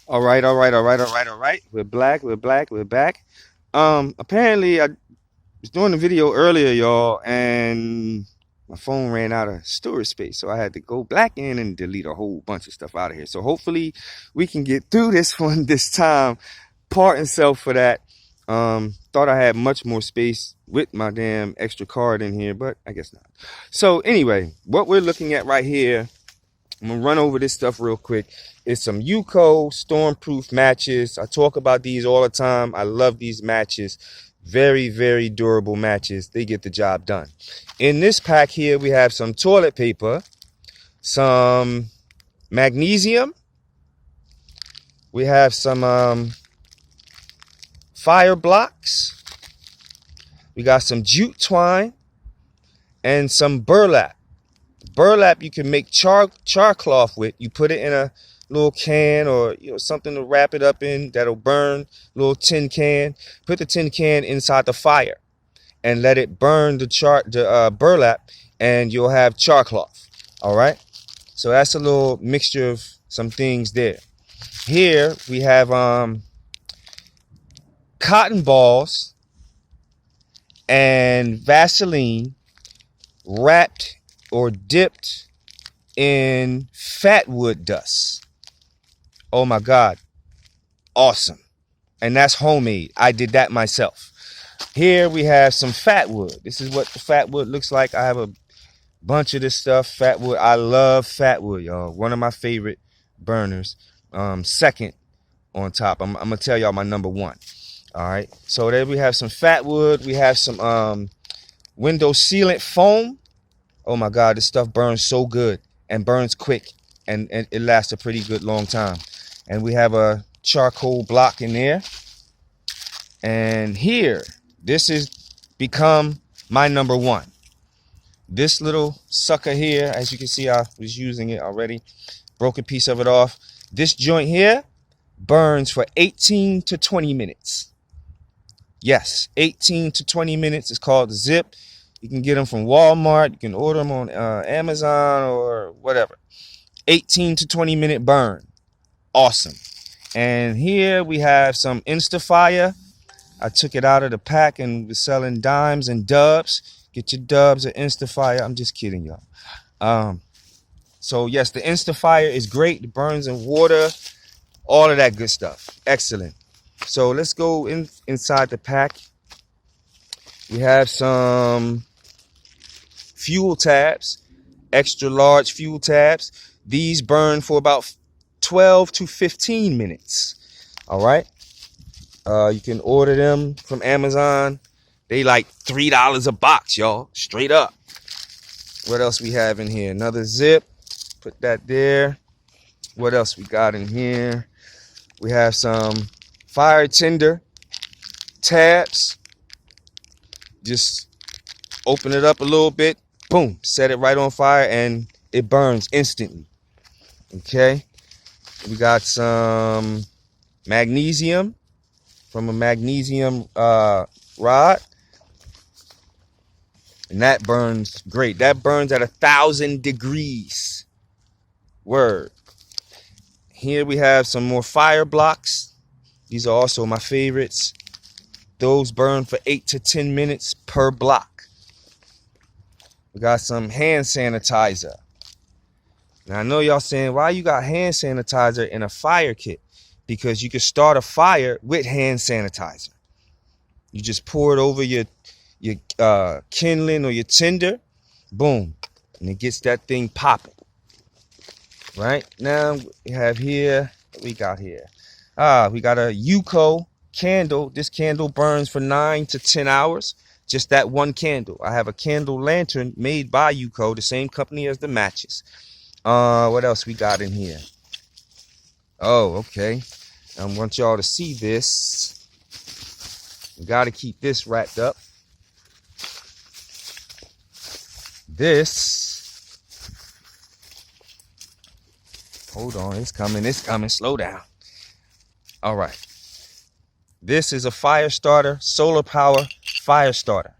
All right, all right, all right, all right, all right. We're black, we're black, we're back. Apparently I was doing a video earlier, y'all, and my phone ran out of storage space, so I had to go back in and delete a whole bunch of stuff out of here. So hopefully we can get through this one this time. Pardon self for that. Thought I had much more space with my damn extra card in here, but I guess not. So anyway, what we're looking at right here, I'm gonna run over this stuff real quick. It's some UCO stormproof matches. I talk about these all the time. I love these matches. Very, very durable matches. They get the job done. In this pack here, we have some toilet paper, some magnesium. We have some fire blocks. We got some jute twine and some burlap. Burlap you can make char cloth with. You put it in a little can or something to wrap it up in that'll burn. Little tin can. Put the tin can inside the fire and let it burn the burlap, and you'll have char cloth. All right. So that's a little mixture of some things there. Here we have cotton balls and Vaseline wrapped or dipped in fat wood dust. Oh my God. Awesome. And that's homemade. I did that myself. Here we have some fat wood. This is what the fat wood looks like. I have a bunch of this stuff. Fat wood. I love fat wood, y'all. One of my favorite burners. Second on top. I'm going to tell y'all my number one. All right. So there we have some fat wood. We have some window sealant foam. Oh my God, this stuff burns so good and burns quick, and it lasts a pretty good long time. And we have a charcoal block in there. And here, this has become my number one. This little sucker here, as you can see, I was using it already. Broke a piece of it off. This joint here burns for 18 to 20 minutes. Yes, 18 to 20 minutes. It's called Zip. You can get them from Walmart. You can order them on Amazon or whatever. 18 to 20 minute burn. Awesome. And here we have some Instafire. I took it out of the pack and was selling dimes and dubs. Get your dubs at Instafire. I'm just kidding, y'all. So yes, the Instafire is great. It burns in water. All of that good stuff. Excellent. So let's go inside the pack. We have some fuel tabs, extra large fuel tabs. These burn for about 12 to 15 minutes. All right. You can order them from Amazon. They like $3 a box, y'all. Straight up. What else we have in here? Another zip. Put that there. What else we got in here? We have some fire tinder tabs. Just open it up a little bit. Boom. Set it right on fire and it burns instantly. Okay. We got some magnesium from a magnesium rod. And that burns great. That burns at 1,000 degrees. Word. Here we have some more fire blocks. These are also my favorites. Those burn for 8 to 10 minutes per block. We got some hand sanitizer. Now I know y'all saying, why you got hand sanitizer in a fire kit? Because you can start a fire with hand sanitizer. You just pour it over your kindling or your tinder. Boom. And it gets that thing popping. Right now we have here, what we got here? We got a UCO candle. This candle burns for 9 to 10 hours. Just that one candle. I have a candle lantern made by UCO, the same company as the matches. What else we got in here? Oh, okay. I want y'all to see this. We got to keep this wrapped up. This. Hold on, it's coming, it's coming. Slow down. All right. This is a fire starter, solar power fire starter.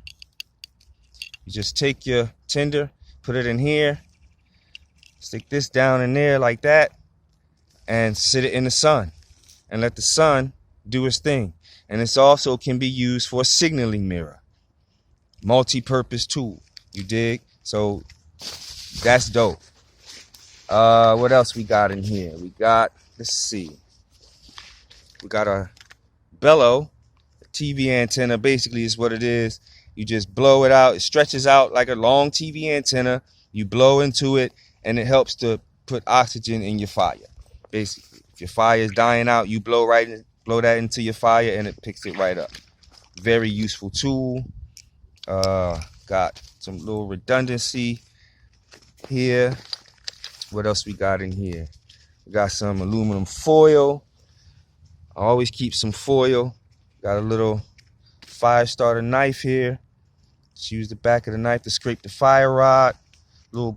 You just take your tinder, put it in here, stick this down in there like that, and sit it in the sun. and let the sun do its thing. And this also can be used for a signaling mirror. Multi-purpose tool. You dig? So that's dope. What else we got in here? We got, let's see. We got a bellow. A TV antenna basically is what it is. You just blow it out. It stretches out like a long TV antenna. You blow into it, and it helps to put oxygen in your fire. Basically, if your fire is dying out, you blow that into your fire, and it picks it right up. Very useful tool. Got some little redundancy here. What else we got in here? We got some aluminum foil. I always keep some foil. Got a little fire starter knife here. Just use the back of the knife to scrape the fire rod. Little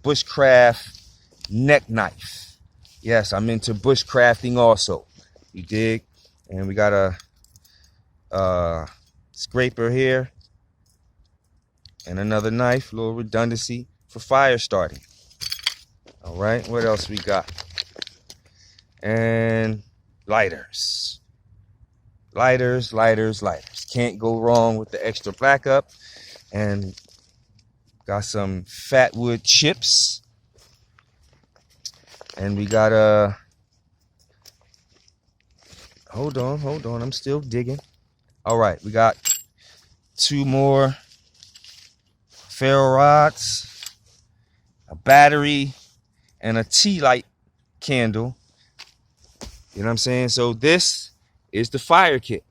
bushcraft neck knife. Yes, I'm into bushcrafting also. You dig? And we got a scraper here and another knife, a little redundancy for fire starting. All right, what else we got? And lighters. Lighters. Can't go wrong with the extra backup. And got some fat wood chips. And we got a, hold on, I'm still digging. All right, we got 2 more ferro rods, a battery, and a tea light candle. You know what I'm saying? So this is the fire kit.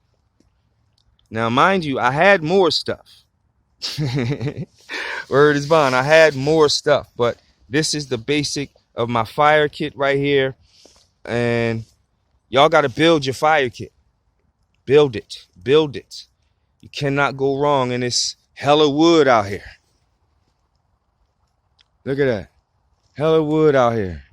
Now, mind you, I had more stuff. Word is bond. I had more stuff, but this is the basic of my fire kit right here. And y'all got to build your fire kit. Build it. You cannot go wrong, and it's hella wood out here. Look at that. Hella wood out here.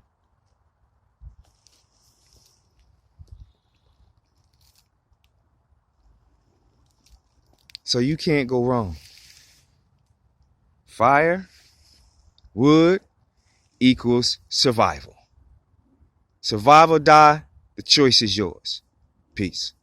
So you can't go wrong. Fire, wood equals survival. Survive or die, the choice is yours. Peace.